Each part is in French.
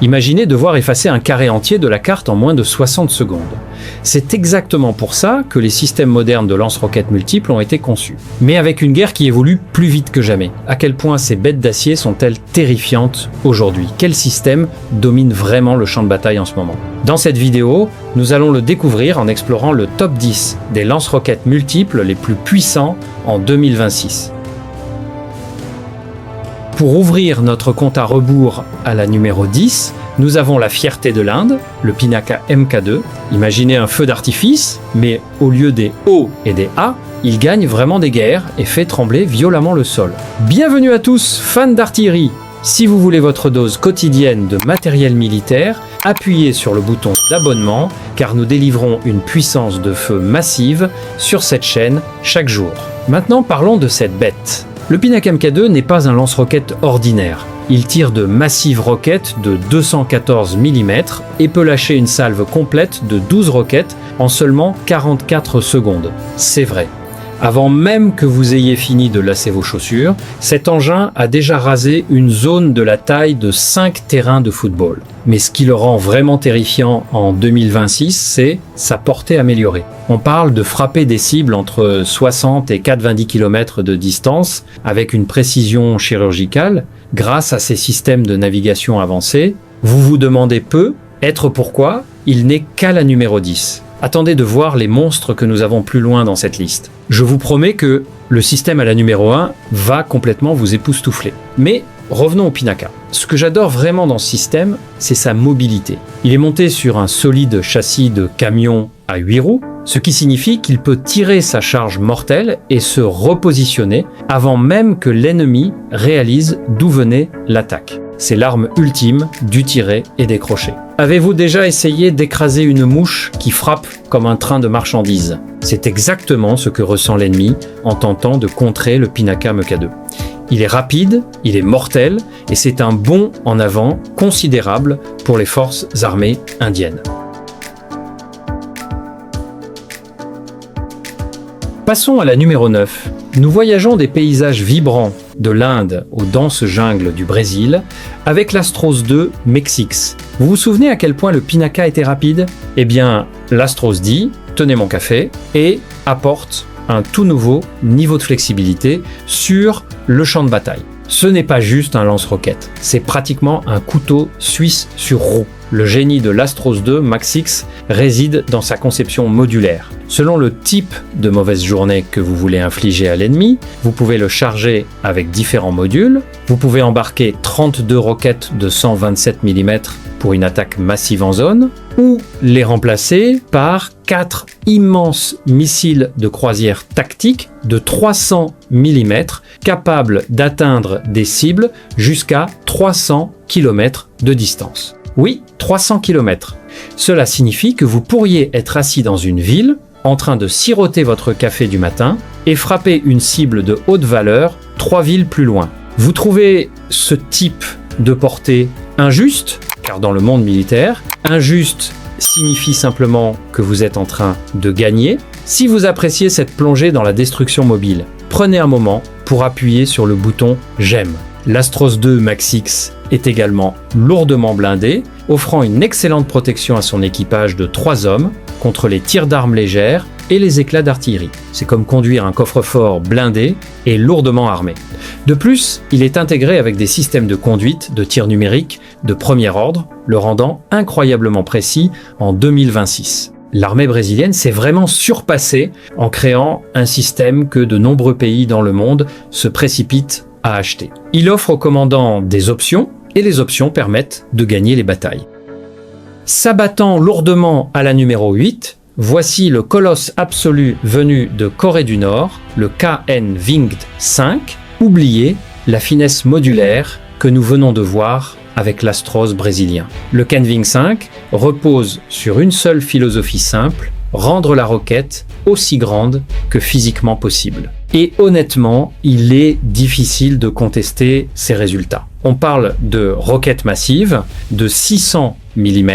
Imaginez devoir effacer un carré entier de la carte en moins de 60 secondes. C'est exactement pour ça que les systèmes modernes de lance-roquettes multiples ont été conçus. Mais avec une guerre qui évolue plus vite que jamais. À quel point ces bêtes d'acier sont-elles terrifiantes aujourd'hui? Quel système domine vraiment le champ de bataille en ce moment? Dans cette vidéo, nous allons le découvrir en explorant le top 10 des lance-roquettes multiples les plus puissants en 2026. Pour ouvrir notre compte à rebours à la numéro 10, nous avons la fierté de l'Inde, le Pinaka Mk2. Imaginez un feu d'artifice, mais au lieu des O et des A, il gagne vraiment des guerres et fait trembler violemment le sol. Bienvenue à tous, fans d'artillerie! Si vous voulez votre dose quotidienne de matériel militaire, appuyez sur le bouton d'abonnement car nous délivrons une puissance de feu massive sur cette chaîne chaque jour. Maintenant parlons de cette bête. Le Pinaka Mk2 n'est pas un lance-roquette ordinaire. Il tire de massives roquettes de 214 mm et peut lâcher une salve complète de 12 roquettes en seulement 44 secondes. C'est vrai. Avant même que vous ayez fini de lasser vos chaussures, cet engin a déjà rasé une zone de la taille de 5 terrains de football. Mais ce qui le rend vraiment terrifiant en 2026, c'est sa portée améliorée. On parle de frapper des cibles entre 60 et 90 km de distance avec une précision chirurgicale grâce à ces systèmes de navigation avancés. Vous vous demandez peut-être pourquoi il n'est qu'à la numéro 10. Attendez de voir les monstres que nous avons plus loin dans cette liste. Je vous promets que le système à la numéro 1 va complètement vous époustoufler. Mais revenons au Pinaka. Ce que j'adore vraiment dans ce système, c'est sa mobilité. Il est monté sur un solide châssis de camion à 8 roues, ce qui signifie qu'il peut tirer sa charge mortelle et se repositionner avant même que l'ennemi réalise d'où venait l'attaque. C'est l'arme ultime du tirer et décrocher. Avez-vous déjà essayé d'écraser une mouche qui frappe comme un train de marchandises? C'est exactement ce que ressent l'ennemi en tentant de contrer le Pinaka Mk2. Il est rapide, il est mortel et c'est un bond en avant considérable pour les forces armées indiennes. Passons à la numéro 9. Nous voyageons des paysages vibrants de l'Inde aux denses jungles du Brésil avec l'Astros 2 Mexix. Vous vous souvenez à quel point le Pinaka était rapide? Eh bien, l'Astros dit « tenez mon café » et apporte un tout nouveau niveau de flexibilité sur le champ de bataille. Ce n'est pas juste un lance-roquette, c'est pratiquement un couteau suisse sur roue. Le génie de l'Astros 2 Mexix réside dans sa conception modulaire. Selon le type de mauvaise journée que vous voulez infliger à l'ennemi, vous pouvez le charger avec différents modules. Vous pouvez embarquer 32 roquettes de 127 mm pour une attaque massive en zone, ou les remplacer par 4 immenses missiles de croisière tactiques de 300 mm capables d'atteindre des cibles jusqu'à 300 km de distance. Oui, 300 km. Cela signifie que vous pourriez être assis dans une ville, en train de siroter votre café du matin et frapper une cible de haute valeur 3 villes plus loin. Vous trouvez ce type de portée injuste? Car dans le monde militaire, injuste signifie simplement que vous êtes en train de gagner. Si vous appréciez cette plongée dans la destruction mobile, prenez un moment pour appuyer sur le bouton « J'aime ». L'Astros 2 Mexix est également lourdement blindé, offrant une excellente protection à son équipage de 3 hommes contre les tirs d'armes légères et les éclats d'artillerie. C'est comme conduire un coffre-fort blindé et lourdement armé. De plus, il est intégré avec des systèmes de conduite de tir numérique de premier ordre, le rendant incroyablement précis en 2026. L'armée brésilienne s'est vraiment surpassée en créant un système que de nombreux pays dans le monde se précipitent à acheter. Il offre aux commandants des options et les options permettent de gagner les batailles. S'abattant lourdement à la numéro 8, voici le colosse absolu venu de Corée du Nord, le KN Winged 5. Oubliez la finesse modulaire que nous venons de voir avec l'Astros brésilien. Le KN Winged 5 repose sur une seule philosophie simple, rendre la roquette aussi grande que physiquement possible. Et honnêtement, il est difficile de contester ces résultats. On parle de roquettes massives de 600 mm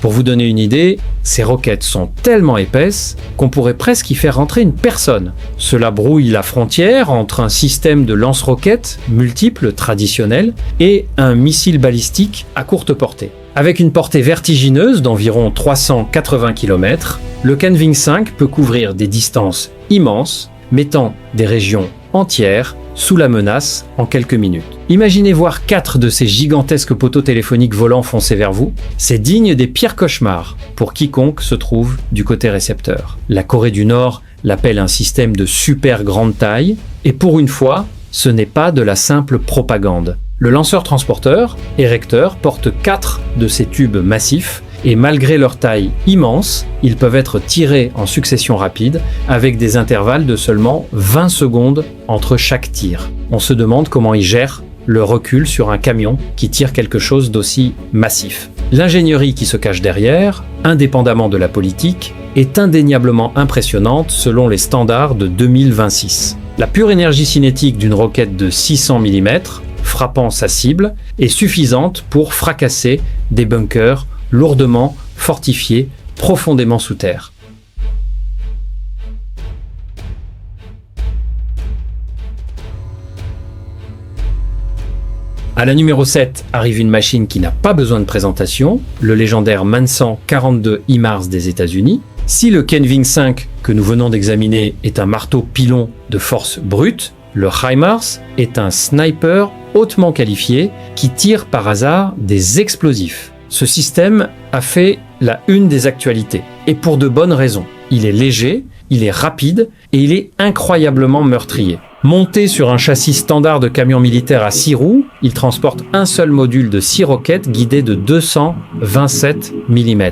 Pour vous donner une idée, ces roquettes sont tellement épaisses qu'on pourrait presque y faire rentrer une personne. Cela brouille la frontière entre un système de lance-roquettes multiples traditionnel et un missile balistique à courte portée. Avec une portée vertigineuse d'environ 380 km, le Kenwing 5 peut couvrir des distances immenses, mettant des régions entières sous la menace en quelques minutes. Imaginez voir 4 de ces gigantesques poteaux téléphoniques volants foncer vers vous. C'est digne des pires cauchemars pour quiconque se trouve du côté récepteur. La Corée du Nord l'appelle un système de super grande taille, et pour une fois, ce n'est pas de la simple propagande. Le lanceur transporteur, érecteur, porte 4 de ces tubes massifs, et malgré leur taille immense, ils peuvent être tirés en succession rapide avec des intervalles de seulement 20 secondes entre chaque tir. On se demande comment ils gèrent le recul sur un camion qui tire quelque chose d'aussi massif. L'ingénierie qui se cache derrière, indépendamment de la politique, est indéniablement impressionnante selon les standards de 2026. La pure énergie cinétique d'une roquette de 600 mm, frappant sa cible, est suffisante pour fracasser des bunkers lourdement fortifiés, profondément sous terre. À la numéro 7 arrive une machine qui n'a pas besoin de présentation, le légendaire Manson 42 HIMARS des États-Unis. Si le Kenwing 5 que nous venons d'examiner est un marteau pilon de force brute, le HIMARS est un sniper hautement qualifié qui tire par hasard des explosifs. Ce système a fait la une des actualités, et pour de bonnes raisons. Il est léger, il est rapide, et il est incroyablement meurtrier. Monté sur un châssis standard de camion militaire à 6 roues, il transporte un seul module de 6 roquettes guidées de 227 mm.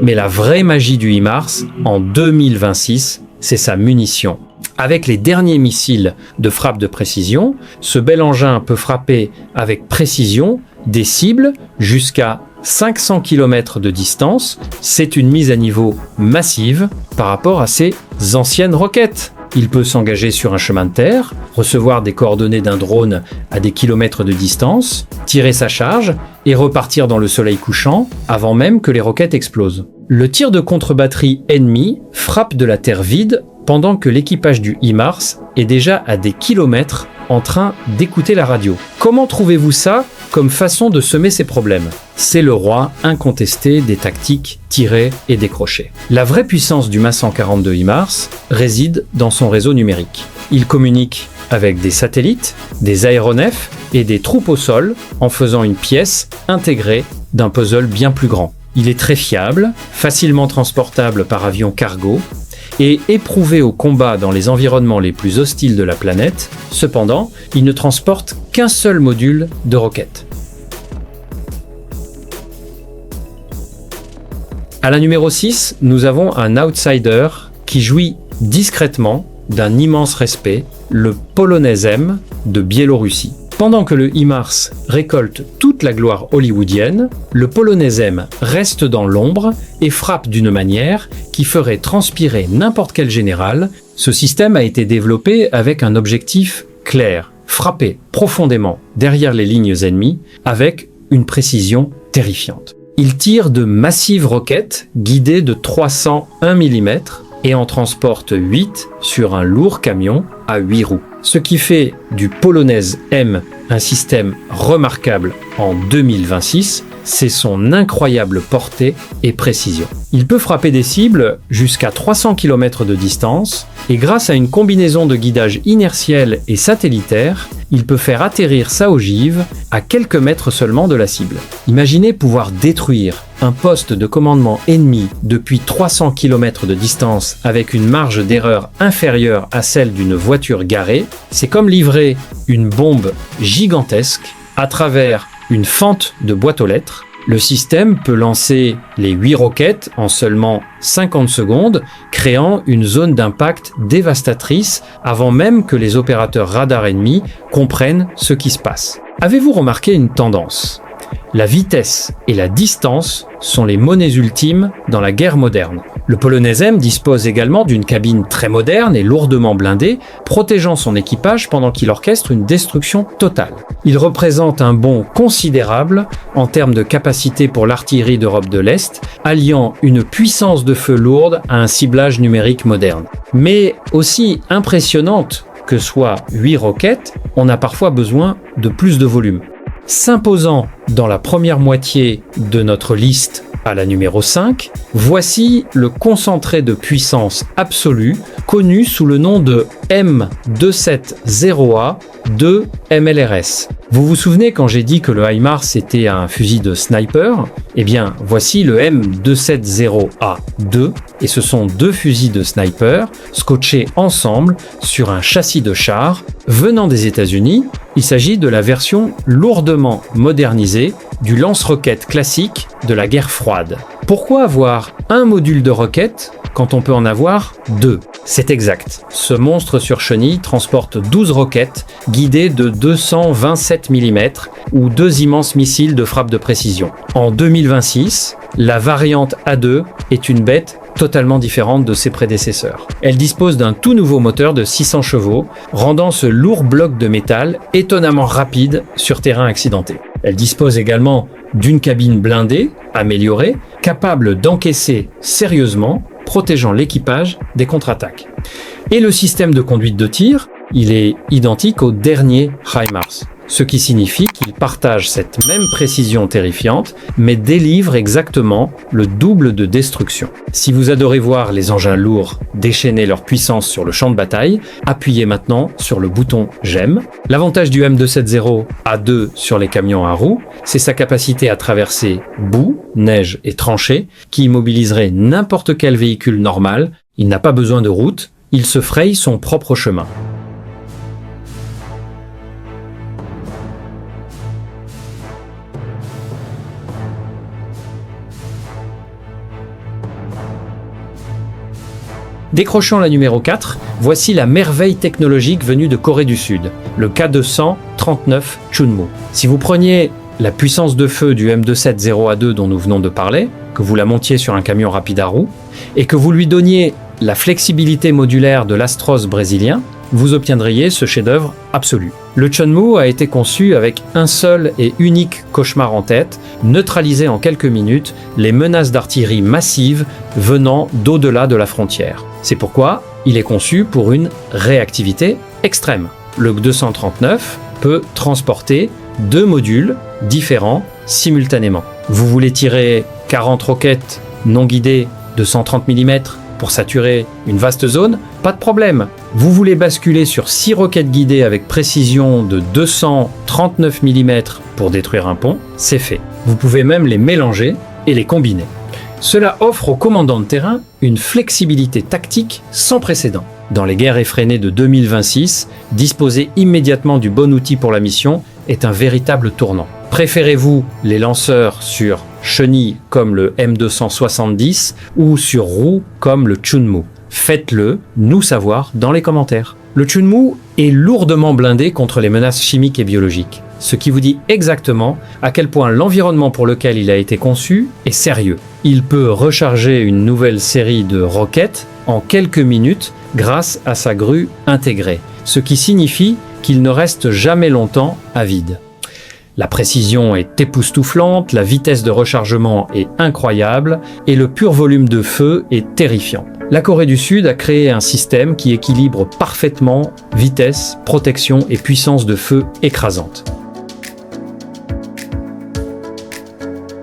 Mais la vraie magie du HIMARS, en 2026, c'est sa munition. Avec les derniers missiles de frappe de précision, ce bel engin peut frapper avec précision des cibles jusqu'à 500 km de distance. C'est une mise à niveau massive par rapport à ses anciennes roquettes. Il peut s'engager sur un chemin de terre, recevoir des coordonnées d'un drone à des kilomètres de distance, tirer sa charge et repartir dans le soleil couchant avant même que les roquettes explosent. Le tir de contre-batterie ennemi frappe de la terre vide pendant que l'équipage du HIMARS est déjà à des kilomètres en train d'écouter la radio. Comment trouvez-vous ça comme façon de semer ces problèmes? C'est le roi incontesté des tactiques tirées et décrochées. La vraie puissance du Manson 42 HIMARS réside dans son réseau numérique. Il communique avec des satellites, des aéronefs et des troupes au sol en faisant une pièce intégrée d'un puzzle bien plus grand. Il est très fiable, facilement transportable par avion cargo et éprouvé au combat dans les environnements les plus hostiles de la planète. Cependant, il ne transporte qu'un seul module de roquette. À la numéro 6, nous avons un outsider qui jouit discrètement d'un immense respect, le Polonaise M de Biélorussie. Pendant que le HIMARS récolte toute la gloire hollywoodienne, le Polonaise M reste dans l'ombre et frappe d'une manière qui ferait transpirer n'importe quel général. Ce système a été développé avec un objectif clair, frapper profondément derrière les lignes ennemies avec une précision terrifiante. Il tire de massives roquettes guidées de 301 mm et en transporte 8 sur un lourd camion à 8 roues. Ce qui fait du Polonaise M un système remarquable en 2026, c'est son incroyable portée et précision. Il peut frapper des cibles jusqu'à 300 km de distance et grâce à une combinaison de guidage inertiel et satellitaire, il peut faire atterrir sa ogive à quelques mètres seulement de la cible. Imaginez pouvoir détruire un poste de commandement ennemi depuis 300 km de distance avec une marge d'erreur inférieure à celle d'une voiture garée. C'est comme livrer une bombe gigantesque à travers une fente de boîte aux lettres. Le système peut lancer les 8 roquettes en seulement 50 secondes, créant une zone d'impact dévastatrice avant même que les opérateurs radar ennemis comprennent ce qui se passe. Avez-vous remarqué une tendance ? La vitesse et la distance sont les monnaies ultimes dans la guerre moderne. Le Polonaise M dispose également d'une cabine très moderne et lourdement blindée, protégeant son équipage pendant qu'il orchestre une destruction totale. Il représente un bond considérable en termes de capacité pour l'artillerie d'Europe de l'Est, alliant une puissance de feu lourde à un ciblage numérique moderne. Mais aussi impressionnante que soient 8 roquettes, on a parfois besoin de plus de volume. S'imposant dans la première moitié de notre liste à la numéro 5, voici le concentré de puissance absolue connu sous le nom de M270A de MLRS. Vous vous souvenez quand j'ai dit que le HIMARS était un fusil de sniper? Eh bien, voici le M270A2 et ce sont 2 fusils de sniper scotchés ensemble sur un châssis de char venant des États-Unis. Il s'agit de la version lourdement modernisée du lance-roquette classique de la guerre froide. Pourquoi avoir un module de roquette quand on peut en avoir 2? C'est exact. Ce monstre sur chenille transporte 12 roquettes guidées de 227 mm ou 2 immenses missiles de frappe de précision. En 2026, la variante A2 est une bête totalement différente de ses prédécesseurs. Elle dispose d'un tout nouveau moteur de 600 chevaux, rendant ce lourd bloc de métal étonnamment rapide sur terrain accidenté. Elle dispose également d'une cabine blindée, améliorée, capable d'encaisser sérieusement, protégeant l'équipage des contre-attaques. Et le système de conduite de tir, il est identique au dernier HIMARS, ce qui signifie qu'il partage cette même précision terrifiante, mais délivre exactement le double de destruction. Si vous adorez voir les engins lourds déchaîner leur puissance sur le champ de bataille, appuyez maintenant sur le bouton j'aime. L'avantage du M270A2 sur les camions à roues, c'est sa capacité à traverser boue, neige et tranchées, qui immobiliserait n'importe quel véhicule normal. Il n'a pas besoin de route, il se fraye son propre chemin. Décrochant la numéro 4, voici la merveille technologique venue de Corée du Sud, le K239 Chunmoo. Si vous preniez la puissance de feu du M270A2 dont nous venons de parler, que vous la montiez sur un camion rapide à roues, et que vous lui donniez la flexibilité modulaire de l'Astros brésilien, vous obtiendriez ce chef-d'œuvre absolu. Le Chunmoo a été conçu avec un seul et unique cauchemar en tête, neutraliser en quelques minutes les menaces d'artillerie massives venant d'au-delà de la frontière. C'est pourquoi il est conçu pour une réactivité extrême. Le 239 peut transporter 2 modules différents simultanément. Vous voulez tirer 40 roquettes non guidées de 130 mm pour saturer une vaste zone? Pas de problème. Vous voulez basculer sur 6 roquettes guidées avec précision de 239 mm pour détruire un pont? C'est fait. Vous pouvez même les mélanger et les combiner. Cela offre aux commandants de terrain une flexibilité tactique sans précédent. Dans les guerres effrénées de 2026, disposer immédiatement du bon outil pour la mission est un véritable tournant. Préférez-vous les lanceurs sur chenille comme le M270 ou sur roue comme le Chunmoo? Faites-le nous savoir dans les commentaires. Le Chunmoo est lourdement blindé contre les menaces chimiques et biologiques, ce qui vous dit exactement à quel point l'environnement pour lequel il a été conçu est sérieux. Il peut recharger une nouvelle série de roquettes en quelques minutes grâce à sa grue intégrée, ce qui signifie qu'il ne reste jamais longtemps à vide. La précision est époustouflante, la vitesse de rechargement est incroyable et le pur volume de feu est terrifiant. La Corée du Sud a créé un système qui équilibre parfaitement vitesse, protection et puissance de feu écrasante.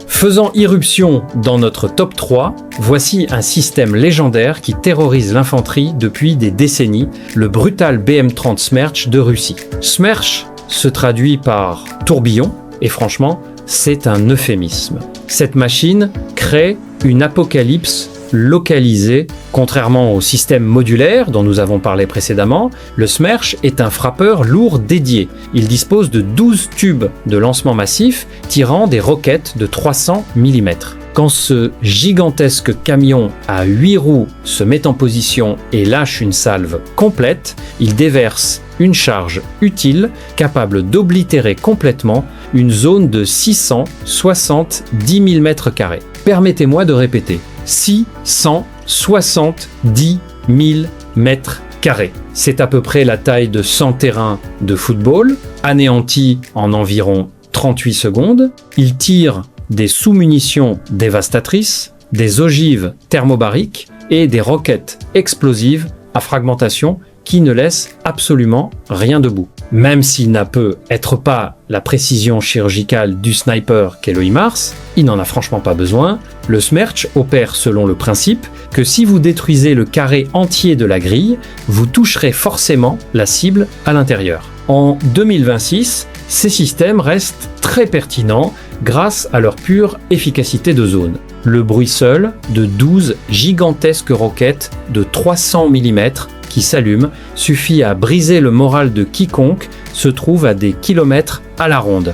Faisant irruption dans notre top 3, voici un système légendaire qui terrorise l'infanterie depuis des décennies, le brutal BM-30 Smerch de Russie. Smerch se traduit par tourbillon, et franchement, c'est un euphémisme. Cette machine crée une apocalypse localisée. Contrairement au système modulaire dont nous avons parlé précédemment, le Smerch est un frappeur lourd dédié. Il dispose de 12 tubes de lancement massif tirant des roquettes de 300 mm. Quand ce gigantesque camion à 8 roues se met en position et lâche une salve complète, il déverse une charge utile capable d'oblitérer complètement une zone de 670 000 m². Permettez-moi de répéter, 670 70 000 mètres carrés. C'est à peu près la taille de 100 terrains de football, anéantis en environ 38 secondes. Il tire des sous-munitions dévastatrices, des ogives thermobariques et des roquettes explosives à fragmentation qui ne laissent absolument rien debout. Même s'il n'a peut être pas la précision chirurgicale du sniper qu'est le HIMARS, il n'en a franchement pas besoin. Le Smerch opère selon le principe que si vous détruisez le carré entier de la grille, vous toucherez forcément la cible à l'intérieur. En 2026, ces systèmes restent très pertinents grâce à leur pure efficacité de zone. Le bruit seul de 12 gigantesques roquettes de 300 mm qui s'allument suffit à briser le moral de quiconque se trouve à des kilomètres à la ronde.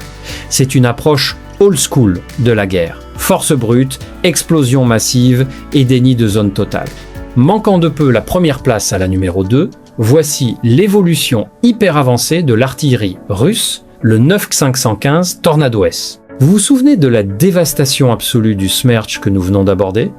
C'est une approche old school de la guerre. Force brute, explosion massive et déni de zone totale. Manquant de peu la première place à la numéro 2, voici l'évolution hyper avancée de l'artillerie russe, le 9515 Tornado S. Vous vous souvenez de la dévastation absolue du Smerch que nous venons d'aborder?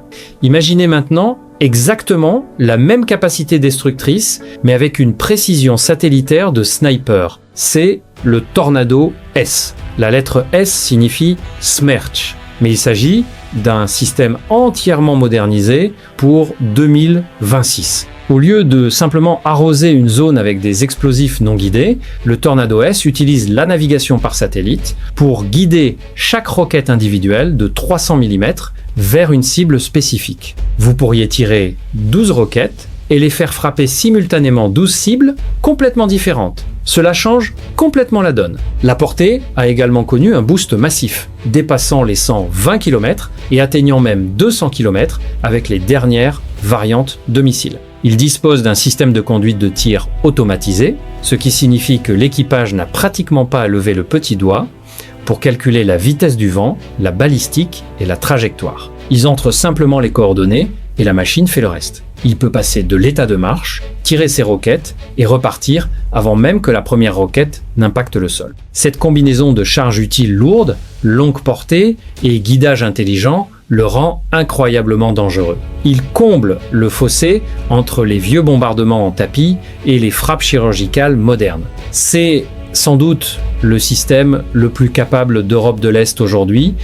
Imaginez maintenant exactement la même capacité destructrice, mais avec une précision satellitaire de sniper. C'est le Tornado S. La lettre S signifie Smerch, mais il s'agit d'un système entièrement modernisé pour 2026. Au lieu de simplement arroser une zone avec des explosifs non guidés, le Tornado S utilise la navigation par satellite pour guider chaque roquette individuelle de 300 mm vers une cible spécifique. Vous pourriez tirer 12 roquettes et les faire frapper simultanément 12 cibles complètement différentes. Cela change complètement la donne. La portée a également connu un boost massif, dépassant les 120 km et atteignant même 200 km avec les dernières variantes de missiles. Il dispose d'un système de conduite de tir automatisé, ce qui signifie que l'équipage n'a pratiquement pas à lever le petit doigt pour calculer la vitesse du vent, la balistique et la trajectoire. Ils entrent simplement les coordonnées et la machine fait le reste. Il peut passer de l'état de marche, tirer ses roquettes et repartir avant même que la première roquette n'impacte le sol. Cette combinaison de charges utiles lourdes, longue portée et guidage intelligent le rend incroyablement dangereux. Il comble le fossé entre les vieux bombardements en tapis et les frappes chirurgicales modernes. C'est sans doute le système le plus capable d'Europe de l'Est aujourd'hui.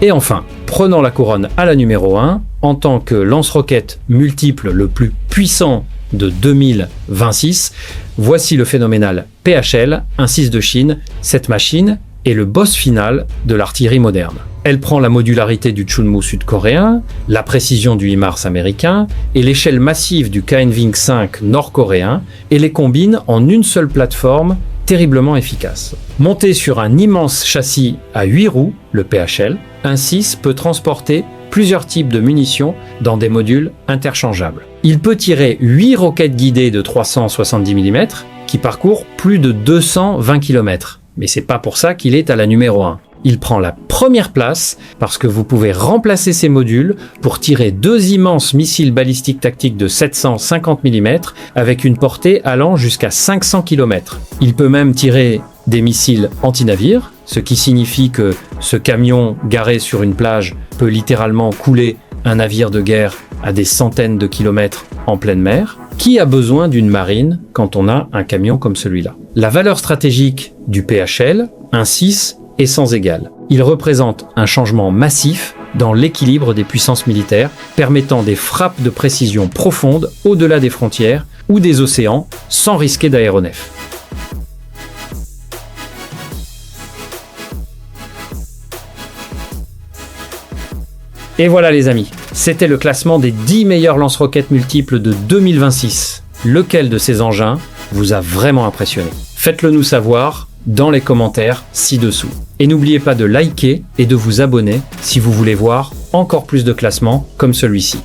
Et enfin, prenons la couronne à la numéro 1, en tant que lance-roquette multiple le plus puissant de 2026, voici le phénoménal PHL, un 6 de Chine. Cette machine est le boss final de l'artillerie moderne. Elle prend la modularité du Chunmoo sud-coréen, la précision du HIMARS américain et l'échelle massive du KN-Wing 5 nord-coréen et les combine en une seule plateforme terriblement efficace. Monté sur un immense châssis à 8 roues, le PHL, un 6 peut transporter plusieurs types de munitions dans des modules interchangeables. Il peut tirer 8 roquettes guidées de 370 mm qui parcourent plus de 220 km. Mais c'est pas pour ça qu'il est à la numéro 1. Il prend la première place parce que vous pouvez remplacer ces modules pour tirer 2 immenses missiles balistiques tactiques de 750 mm avec une portée allant jusqu'à 500 km. Il peut même tirer des missiles anti-navires, ce qui signifie que ce camion garé sur une plage peut littéralement couler un navire de guerre à des centaines de kilomètres en pleine mer. Qui a besoin d'une marine quand on a un camion comme celui-là? La valeur stratégique du PHL, un 6, est sans égal. Il représente un changement massif dans l'équilibre des puissances militaires, permettant des frappes de précision profondes au-delà des frontières ou des océans, sans risquer d'aéronefs. Et voilà les amis, c'était le classement des 10 meilleurs lance-roquettes multiples de 2026. Lequel de ces engins vous a vraiment impressionné? Faites-le nous savoir dans les commentaires ci-dessous. Et n'oubliez pas de liker et de vous abonner si vous voulez voir encore plus de classements comme celui-ci.